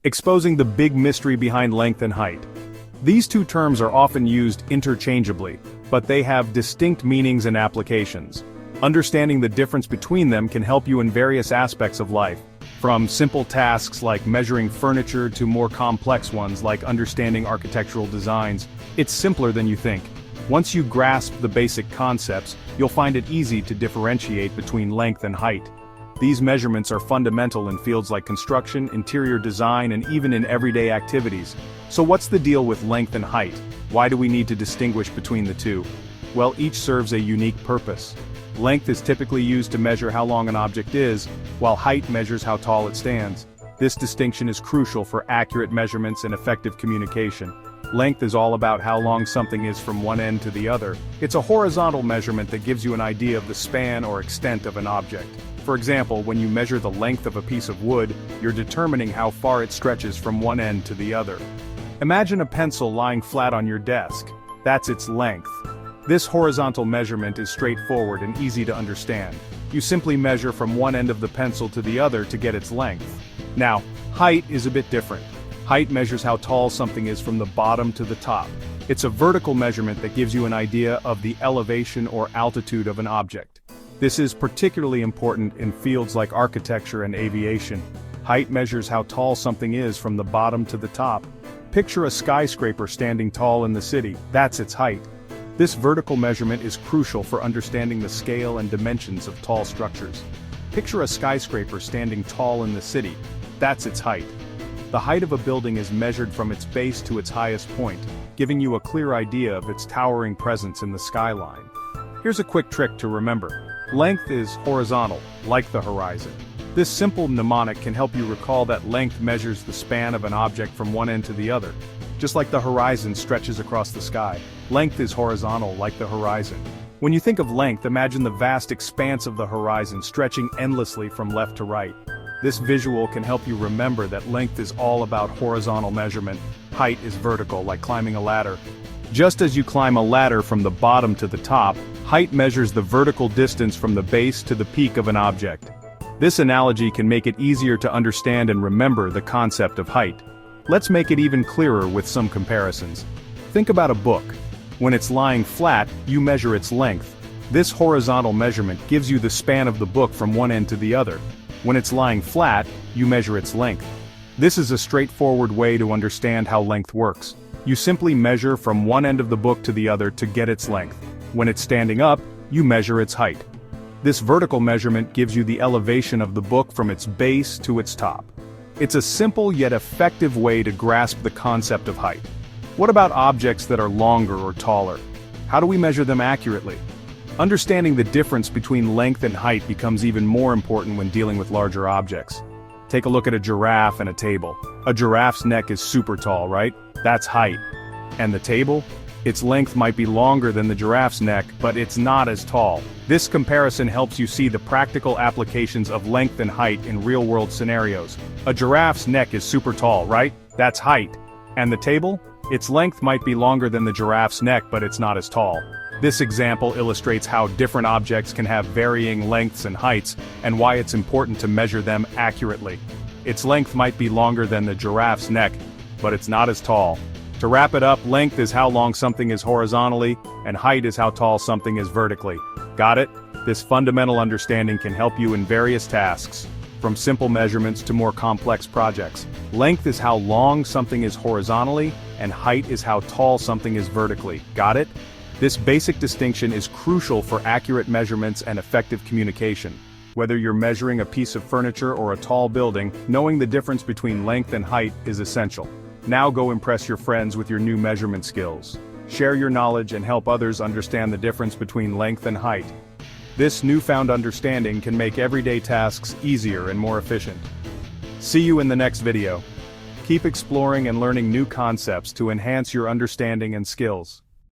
exposing the big mystery behind length and height. These two terms are often used interchangeably, but they have distinct meanings and applications. Understanding the difference between them can help you in various aspects of life, from simple tasks like measuring furniture to more complex ones like understanding architectural designs. It's simpler than you think. Once you grasp the basic concepts, you'll find it easy to differentiate between length and height. These measurements are fundamental in fields like construction, interior design, and even in everyday activities. So what's the deal with length and height? Why do we need to distinguish between the two? Well, each serves a unique purpose. Length is typically used to measure how long an object is, while height measures how tall it stands. This distinction is crucial for accurate measurements and effective communication. Length is all about how long something is from one end to the other. It's a horizontal measurement that gives you an idea of the span or extent of an object. For example, when you measure the length of a piece of wood, you're determining how far it stretches from one end to the other. Imagine a pencil lying flat on your desk. That's its length. This horizontal measurement is straightforward and easy to understand. You simply measure from one end of the pencil to the other to get its length. Now, height is a bit different. Height measures how tall something is from the bottom to the top. It's a vertical measurement that gives you an idea of the elevation or altitude of an object. This is particularly important in fields like architecture and aviation. Height measures how tall something is from the bottom to the top. Picture a skyscraper standing tall in the city. That's its height. This vertical measurement is crucial for understanding the scale and dimensions of tall structures. Picture a skyscraper standing tall in the city. That's its height. The height of a building is measured from its base to its highest point, giving you a clear idea of its towering presence in the skyline. Here's a quick trick to remember. Length is horizontal, like the horizon. This simple mnemonic can help you recall that length measures the span of an object from one end to the other. Just like the horizon stretches across the sky, length is horizontal like the horizon. When you think of length, imagine the vast expanse of the horizon stretching endlessly from left to right. This visual can help you remember that length is all about horizontal measurement, height is vertical like climbing a ladder. Just as you climb a ladder from the bottom to the top, height measures the vertical distance from the base to the peak of an object. This analogy can make it easier to understand and remember the concept of height. Let's make it even clearer with some comparisons. Think about a book. When it's lying flat, you measure its length. This horizontal measurement gives you the span of the book from one end to the other. When it's lying flat, you measure its length. This is a straightforward way to understand how length works. You simply measure from one end of the book to the other to get its length. When it's standing up, you measure its height. This vertical measurement gives you the elevation of the book from its base to its top. It's a simple yet effective way to grasp the concept of height. What about objects that are longer or taller? How do we measure them accurately? Understanding the difference between length and height becomes even more important when dealing with larger objects. Take a look at a giraffe and a table. A giraffe's neck is super tall, right? That's height. And the table? Its length might be longer than the giraffe's neck, but it's not as tall. This comparison helps you see the practical applications of length and height in real-world scenarios. A giraffe's neck is super tall, right? That's height. And the table? Its length might be longer than the giraffe's neck, but it's not as tall. This example illustrates how different objects can have varying lengths and heights, and why it's important to measure them accurately. Its length might be longer than the giraffe's neck, but it's not as tall. To wrap it up, length is how long something is horizontally, and height is how tall something is vertically. Got it? This fundamental understanding can help you in various tasks, from simple measurements to more complex projects. Length is how long something is horizontally, and height is how tall something is vertically. Got it? This basic distinction is crucial for accurate measurements and effective communication. Whether you're measuring a piece of furniture or a tall building, knowing the difference between length and height is essential. Now go impress your friends with your new measurement skills. Share your knowledge and help others understand the difference between length and height. This newfound understanding can make everyday tasks easier and more efficient. See you in the next video. Keep exploring and learning new concepts to enhance your understanding and skills.